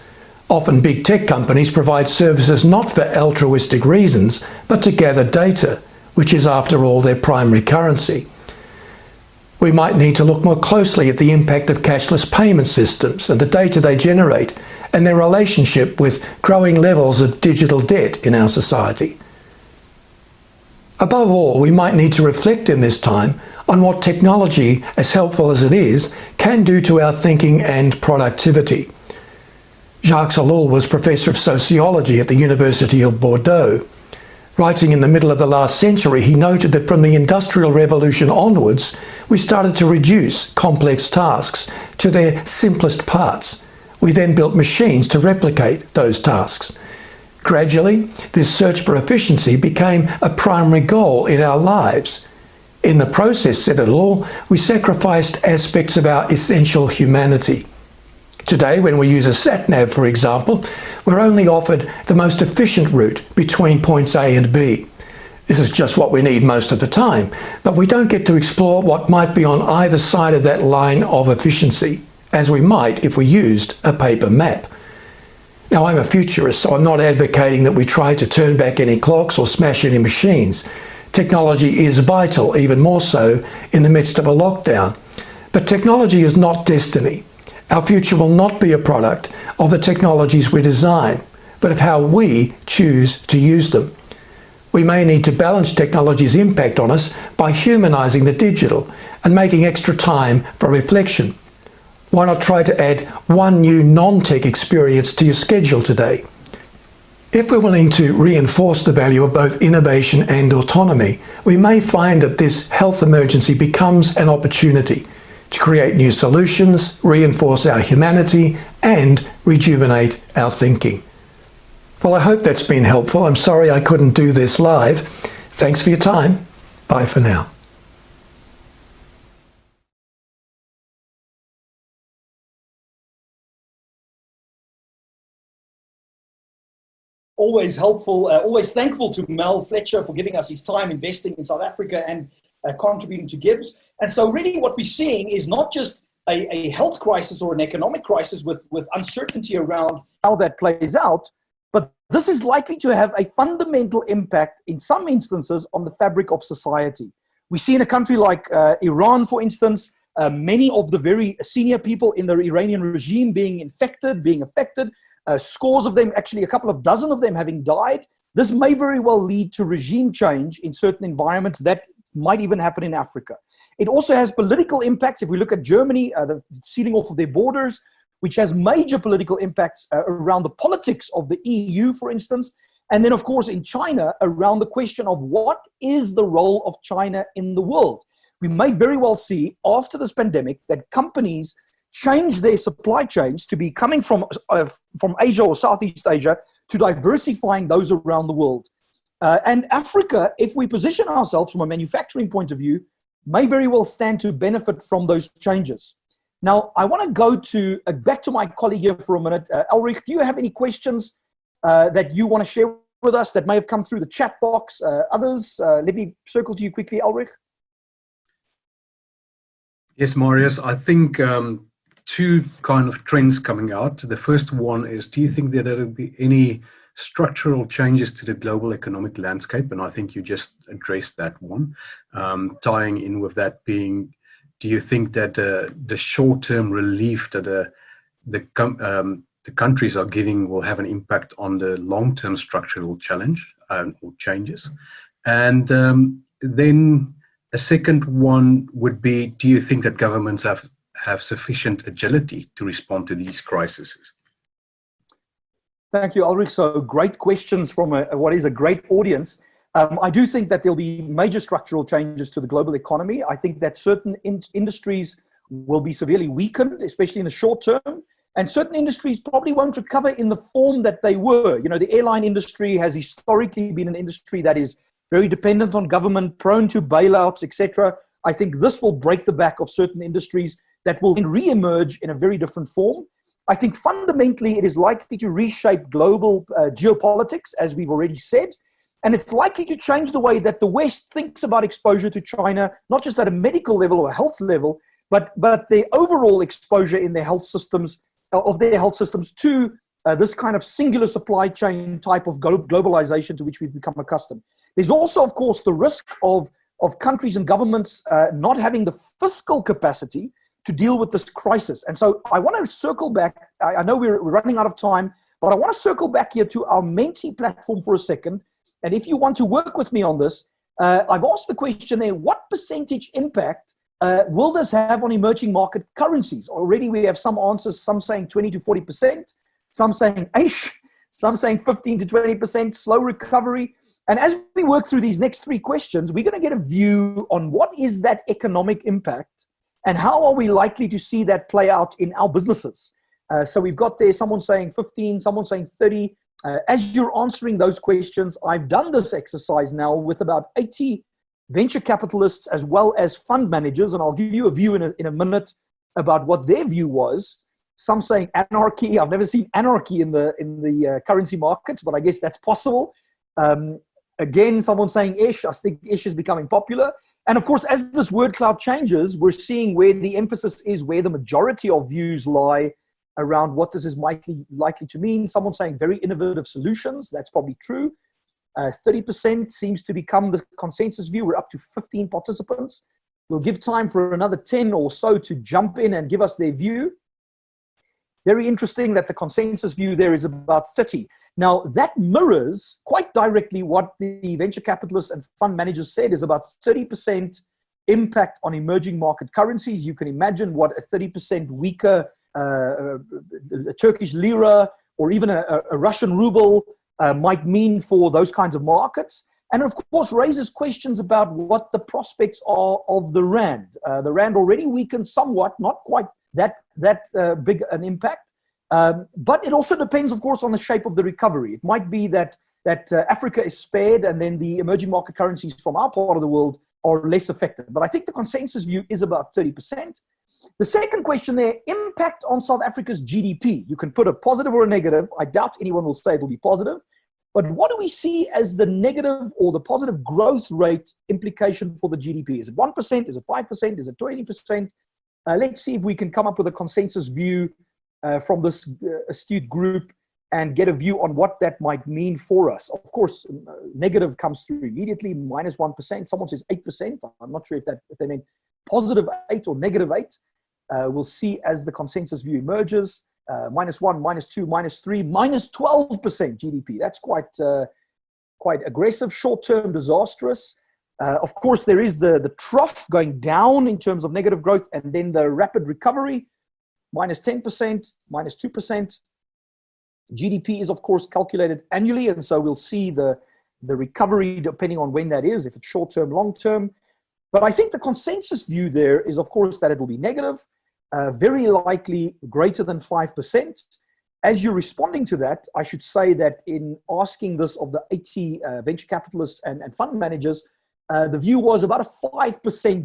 Often big tech companies provide services not for altruistic reasons, but to gather data, which is after all their primary currency. We might need to look more closely at the impact of cashless payment systems and the data they generate and their relationship with growing levels of digital debt in our society. Above all, we might need to reflect in this time on what technology, as helpful as it is, can do to our thinking and productivity. Jacques Ellul was Professor of Sociology at the University of Bordeaux. Writing in the middle of the last century, he noted that from the Industrial Revolution onwards, we started to reduce complex tasks to their simplest parts. We then built machines to replicate those tasks. Gradually, this search for efficiency became a primary goal in our lives. In the process, said Ellul, we sacrificed aspects of our essential humanity. Today, when we use a sat-nav, for example, we're only offered the most efficient route between points A and B. This is just what we need most of the time, but we don't get to explore what might be on either side of that line of efficiency, as we might if we used a paper map. Now, I'm a futurist, so I'm not advocating that we try to turn back any clocks or smash any machines. Technology is vital, even more so in the midst of a lockdown. But technology is not destiny. Our future will not be a product of the technologies we design, but of how we choose to use them. We may need to balance technology's impact on us by humanizing the digital and making extra time for reflection. Why not try to add one new non-tech experience to your schedule today? If we're willing to reinforce the value of both innovation and autonomy, we may find that this health emergency becomes an opportunity to create new solutions, reinforce our humanity, and rejuvenate our thinking. Well, I hope that's been helpful. I'm sorry I couldn't do this live. Thanks for your time. Bye for now. Always helpful, always thankful to Mel Fletcher for giving us his time investing in South Africa and contributing to GIBS. And so really what we're seeing is not just a health crisis or an economic crisis with uncertainty around how that plays out, but this is likely to have a fundamental impact in some instances on the fabric of society. We see in a country like Iran, for instance, many of the very senior people in the Iranian regime being affected, scores of them, actually a couple of dozen of them having died. This may very well lead to regime change in certain environments that might even happen in Africa. It also has political impacts. If we look at Germany, the sealing off of their borders, which has major political impacts around the politics of the EU, for instance. And then, of course, in China, around the question of what is the role of China in the world. We may very well see after this pandemic that companies change their supply chains to be coming from Asia or Southeast Asia to diversifying those around the world. And Africa, if we position ourselves from a manufacturing point of view, may very well stand to benefit from those changes. Now, I want to go back to my colleague here for a minute. Ulrich, do you have any questions that you want to share with us that may have come through the chat box? Others, let me circle to you quickly, Ulrich. Yes, Marius, I think two kind of trends coming out. The first one is, do you think that there will be any structural changes to the global economic landscape? And I think you just addressed that one. Tying in with that being, do you think that the short-term relief that the countries are giving will have an impact on the long-term structural challenge or changes? And then a second one would be, do you think that governments have sufficient agility to respond to these crises? Thank you, Ulrich. So great questions from what is a great audience. I do think that there'll be major structural changes to the global economy. I think that certain industries will be severely weakened, especially in the short term. And certain industries probably won't recover in the form that they were. You know, the airline industry has historically been an industry that is very dependent on government, prone to bailouts, etc. I think this will break the back of certain industries that will re-emerge in a very different form. I think fundamentally it is likely to reshape global geopolitics, as we've already said. And it's likely to change the way that the West thinks about exposure to China, not just at a medical level or a health level, but the overall exposure in their health systems, to this kind of singular supply chain type of globalization to which we've become accustomed. There's also, of course, the risk of countries and governments not having the fiscal capacity to deal with this crisis. And so I want to circle back. I know we're running out of time, but I want to circle back here to our Menti platform for a second. And if you want to work with me on this, I've asked the question there, what percentage impact will this have on emerging market currencies? Already we have some answers, some saying 20 to 40%, some saying 8%, some saying 15 to 20%, slow recovery. And as we work through these next three questions, we're going to get a view on what is that economic impact and how are we likely to see that play out in our businesses. So we've got there someone saying 15, someone saying 30. As you're answering those questions, I've done this exercise now with about 80 venture capitalists as well as fund managers, and I'll give you a view in a minute about what their view was. Some saying anarchy. I've never seen anarchy in the currency markets, but I guess that's possible. Again, someone saying ish. I think ish is becoming popular. And of course, as this word cloud changes, we're seeing where the emphasis is, where the majority of views lie around what this is likely to mean. Someone saying very innovative solutions. That's probably true. 30% seems to become the consensus view. We're up to 15 participants. We'll give time for another 10 or so to jump in and give us their view. Very interesting that the consensus view there is about 30. Now, that mirrors quite directly what the venture capitalists and fund managers said is about 30% impact on emerging market currencies. You can imagine what a 30% weaker a Turkish lira or even a Russian ruble might mean for those kinds of markets. And of course raises questions about what the prospects are of the Rand. The Rand already weakened somewhat, not quite that big an impact. But it also depends, of course, on the shape of the recovery. It might be that Africa is spared and then the emerging market currencies from our part of the world are less affected. But I think the consensus view is about 30%. The second question there, impact on South Africa's GDP. You can put a positive or a negative. I doubt anyone will say it will be positive. But what do we see as the negative or the positive growth rate implication for the GDP? Is it 1%? Is it 5%? Is it 20%? Let's see if we can come up with a consensus view from this astute group and get a view on what that might mean for us. Of course, negative comes through immediately, minus 1%. Someone says 8%. I'm not sure if they mean positive 8 or negative 8. We'll see as the consensus view emerges. Minus 1, minus 2, minus 3, minus 12% GDP. That's quite aggressive, short-term, disastrous. Of course, there is the trough going down in terms of negative growth, and then the rapid recovery, minus 10%, minus 2%. GDP is, of course, calculated annually, and so we'll see the recovery depending on when that is, if it's short-term, long-term. But I think the consensus view there is, of course, that it will be negative, very likely greater than 5%. As you're responding to that, I should say that in asking this of the 80 venture capitalists and fund managers, the view was about a 5%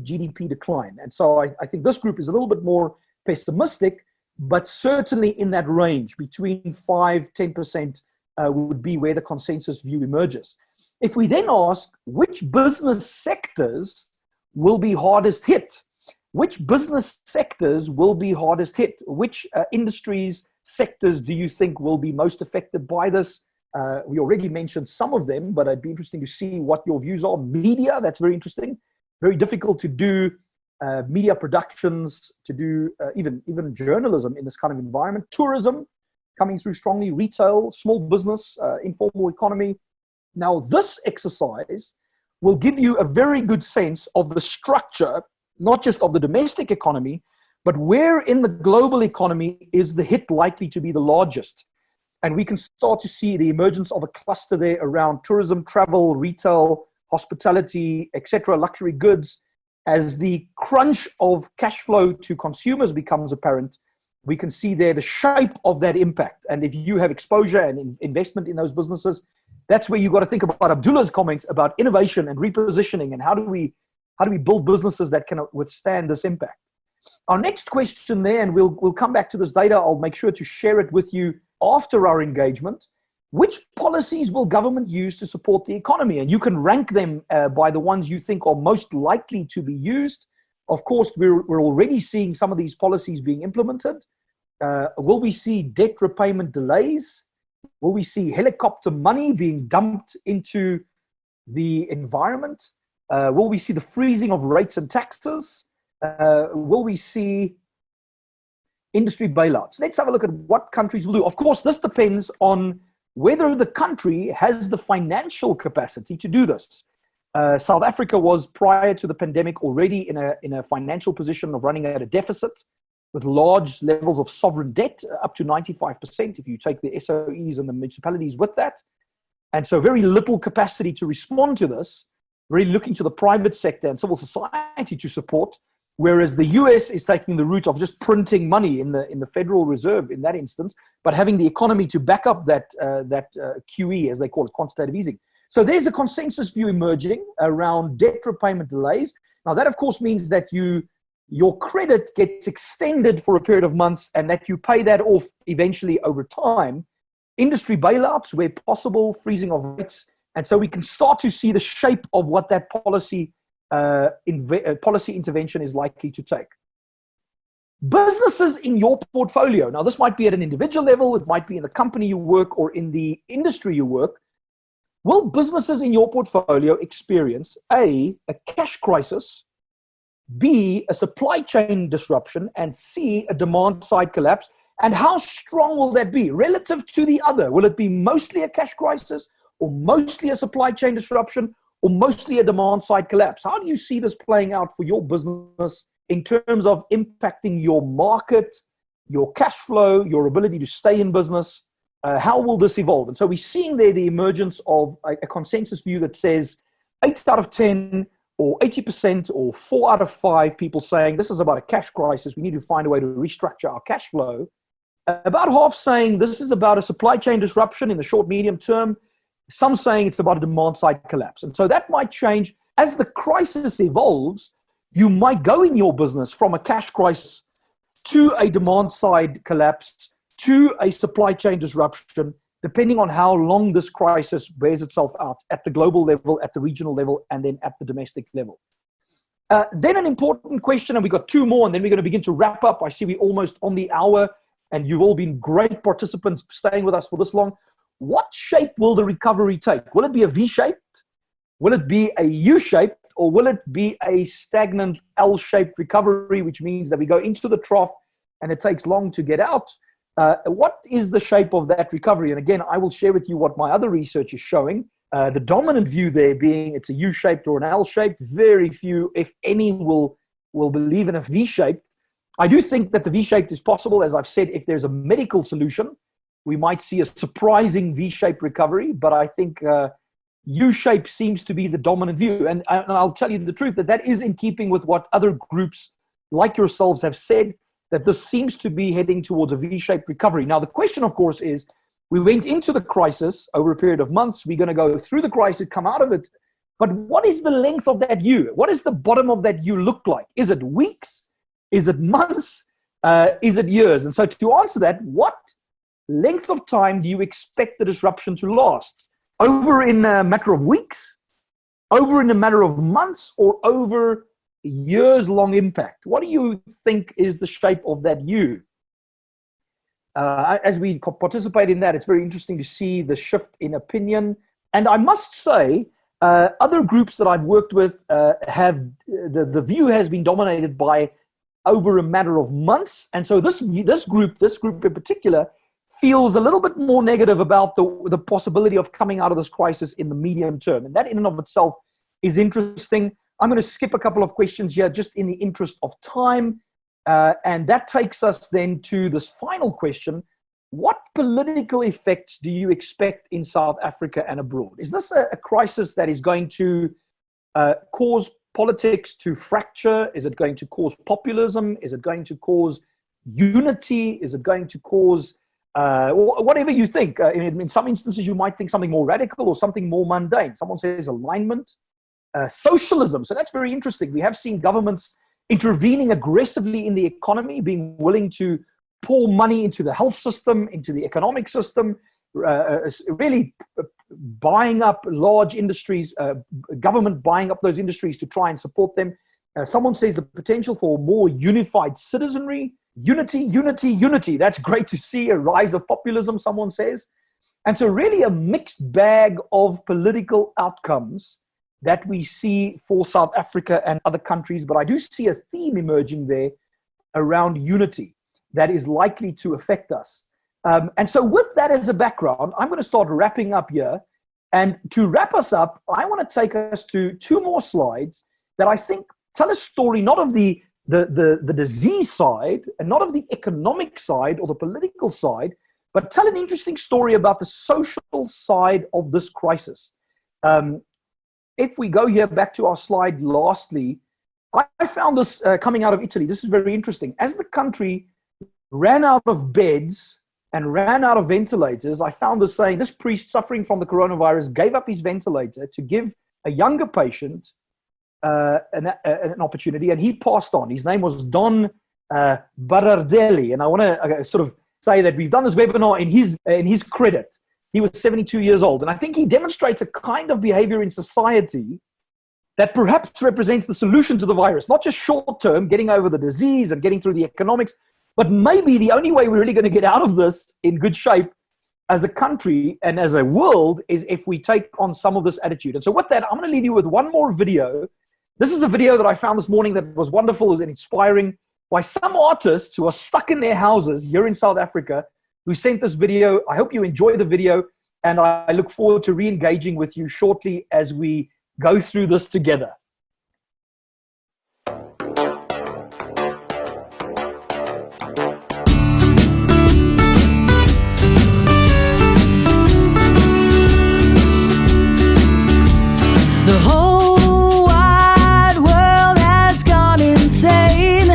GDP decline. And so I think this group is a little bit more pessimistic, but certainly in that range, between 5-10% would be where the consensus view emerges. If we then ask which business sectors will be hardest hit, which business sectors will be hardest hit? Which industries, sectors do you think will be most affected by this? We already mentioned some of them, but it'd be interesting to see what your views are. Media, that's very interesting. Very difficult to do media productions, to do even journalism in this kind of environment. Tourism, coming through strongly. Retail, small business, informal economy. Now, this exercise will give you a very good sense of the structure, not just of the domestic economy, but where in the global economy is the hit likely to be the largest. And we can start to see the emergence of a cluster there around tourism, travel, retail, hospitality, etc., luxury goods. As the crunch of cash flow to consumers becomes apparent, we can see there the shape of that impact. And if you have exposure and investment in those businesses, that's where you've got to think about Abdullah's comments about innovation and repositioning and how do we build businesses that can withstand this impact. Our next question there, and we'll come back to this data, I'll make sure to share it with you after our engagement. Which policies will government use to support the economy? And you can rank them by the ones you think are most likely to be used. Of course, we're already seeing some of these policies being implemented. Will we see debt repayment delays? Will we see helicopter money being dumped into the environment? Will we see the freezing of rates and taxes? Will we see industry bailouts? Let's have a look at what countries will do. Of course, this depends on whether the country has the financial capacity to do this. South Africa was, prior to the pandemic, already in a financial position of running at a deficit with large levels of sovereign debt, up to 95% if you take the SOEs and the municipalities with that. And so very little capacity to respond to this, really looking to the private sector and civil society to support, whereas the US is taking the route of just printing money in the Federal Reserve in that instance, but having the economy to back up that QE, as they call it, quantitative easing. So there's a consensus view emerging around debt repayment delays. Now that, of course, means that your credit gets extended for a period of months and that you pay that off eventually over time. Industry bailouts, where possible, freezing of rates. And so we can start to see the shape of what that policy intervention is likely to take. Businesses in your portfolio. Now, this might be at an individual level. It might be in the company you work or in the industry you work. Will businesses in your portfolio experience A, a cash crisis, B, a supply chain disruption, and C, a demand side collapse? And how strong will that be relative to the other? Will it be mostly a cash crisis, or mostly a supply chain disruption, or mostly a demand side collapse? How do you see this playing out for your business in terms of impacting your market, your cash flow, your ability to stay in business? How will this evolve? And so we're seeing there the emergence of a consensus view that says 8 out of 10 or 80% or 4 out of 5 people saying this is about a cash crisis. We need to find a way to restructure our cash flow. About half saying this is about a supply chain disruption in the short, medium term. Some saying it's about a demand side collapse. And so that might change. As the crisis evolves, you might go in your business from a cash crisis to a demand side collapse to a supply chain disruption, depending on how long this crisis bears itself out at the global level, at the regional level, and then at the domestic level. Then an important question, and we've got two more, and then we're going to begin to wrap up. I see we're almost on the hour, and you've all been great participants staying with us for this long. What shape will the recovery take? Will it be a V-shaped? Will it be a U-shaped? Or will it be a stagnant L-shaped recovery, which means that we go into the trough and it takes long to get out? What is the shape of that recovery? And again, I will share with you what my other research is showing. The dominant view there being it's a U-shaped or an L-shaped. Very few, if any, will believe in a V-shaped. I do think that the V-shaped is possible. As I've said, if there's a medical solution, we might see a surprising V-shaped recovery. But I think U-shape seems to be the dominant view. And I'll tell you the truth, that is in keeping with what other groups like yourselves have said, that this seems to be heading towards a V-shaped recovery. Now, the question, of course, is we went into the crisis over a period of months. We're going to go through the crisis, come out of it. But what is the length of that U? What does the bottom of that U look like? Is it weeks? Is it months? Is it years? And so to answer that, what length of time do you expect the disruption to last? Over in a matter of weeks? Over in a matter of months? Or over years-long impact? What do you think is the shape of that U? As we participate in that, it's very interesting to see the shift in opinion. And I must say, other groups that I've worked with have, the view has been dominated by over a matter of months. And so this group in particular, feels a little bit more negative about the possibility of coming out of this crisis in the medium term. And that in and of itself is interesting. I'm going to skip a couple of questions here just in the interest of time. And that takes us then to this final question. What political effects do you expect in South Africa and abroad? Is this a crisis that is going to cause politics to fracture? Is it going to cause populism? Is it going to cause unity? Is it going to cause whatever you think? In some instances, you might think something more radical or something more mundane. Someone says alignment, socialism. So that's very interesting. We have seen governments intervening aggressively in the economy, being willing to pour money into the health system, into the economic system, really buying up large industries, government buying up those industries to try and support them. Someone says the potential for more unified citizenry, unity. That's great to see, a rise of populism, someone says. And so really a mixed bag of political outcomes that we see for South Africa and other countries. But I do see a theme emerging there around unity that is likely to affect us. And so with that as a background, I'm going to start wrapping up here. And to wrap us up, I want to take us to two more slides that I think tell a story not of the disease side and not of the economic side or the political side, but tell an interesting story about the social side of this crisis. If we go here back to our slide lastly, I found this coming out of Italy. This is very interesting. As the country ran out of beds and ran out of ventilators, I found this saying, this priest suffering from the coronavirus gave up his ventilator to give a younger patient an opportunity, and he passed on. His name was Don Barardelli, and I want to sort of say that we've done this webinar in his credit. He was 72 years old, and I think he demonstrates a kind of behavior in society that perhaps represents the solution to the virus, not just short-term, getting over the disease and getting through the economics, but maybe the only way we're really going to get out of this in good shape as a country and as a world is if we take on some of this attitude. And so with that, I'm going to leave you with one more video. This is a video that I found this morning that was wonderful and inspiring by some artists who are stuck in their houses here in South Africa who sent this video. I hope you enjoy the video, and I look forward to re-engaging with you shortly as we go through this together. The whole wide world has gone insane.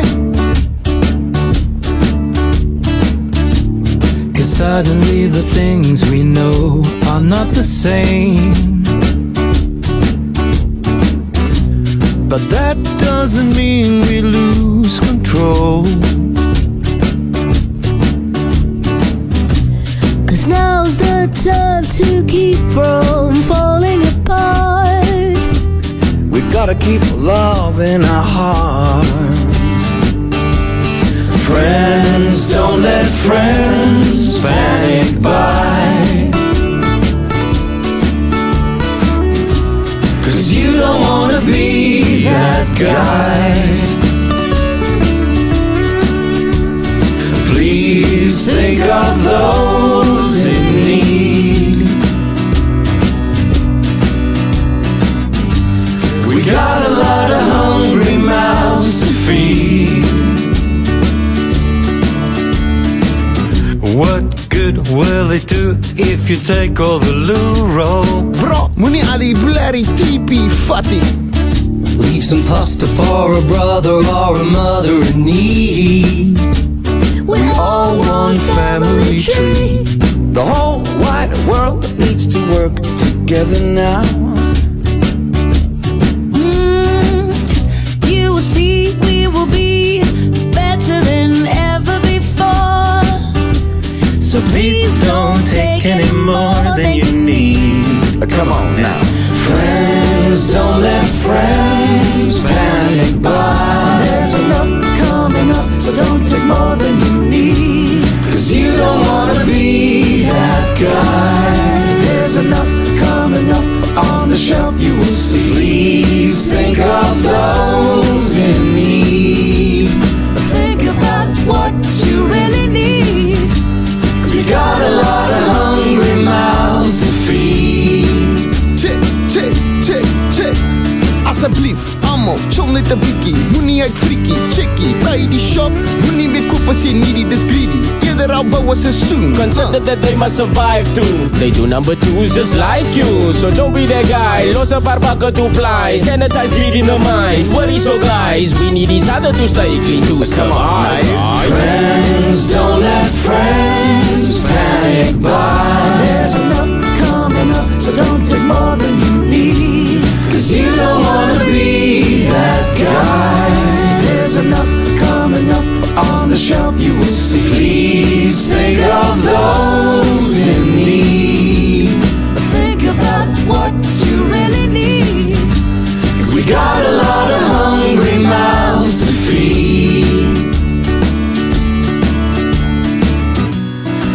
suddenly the things we know are not the same. But that doesn't mean we lose control. 'Cause now's the time to keep from falling apart. We gotta keep love in our hearts. Friends, don't let friends panic by. 'Cause you don't wanna be that guy. Please think of those in need. We got a lot of hungry mouths to feed. What good will it do if you take all the loo-roll? Bro, moenie al die blerrie TP fatty. Leave some pasta for a brother or a mother in need. We all want family tree. The whole wide world needs to work together now. You will see we will be better than ever before. So please don't take any more than you need. Come on now. Friends, don't let friends panic buy. There's enough coming up, so don't take more than you need. 'Cause you don't wanna be that guy. There's enough coming up on the shelf, you will see. Please think of those in need. Think about what you really need. 'Cause we got a lot of hungry mouths to feed. Check, check, check, check. Asseblief, almal, chill net 'n bietjie. Moenie uit friekie, chickie. By die shop, moenie meer koop as jy nie, dis greedy. Eerder al bou 'n seisoen. Consider that they must survive too. They do number twos just like you. So don't be that guy. Los een paar bakken to fly. Sanitize greedy no minds. Worry so guys. We need each other to stay clean to survive. Friends, don't let friends panic buy. There's enough coming up, so don't take more than you need. 'Cause you don't wanna be that guy. There's enough coming up on the shelf, you will see. Please think of those in need. Think about what you really need. 'Cause we got a lot of hungry mouths to feed.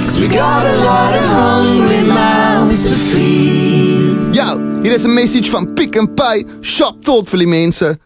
'Cause we got a lot of hungry mouths to feed. Yo, hier is 'n message van Pick n Pay. Shop tot vir die mense.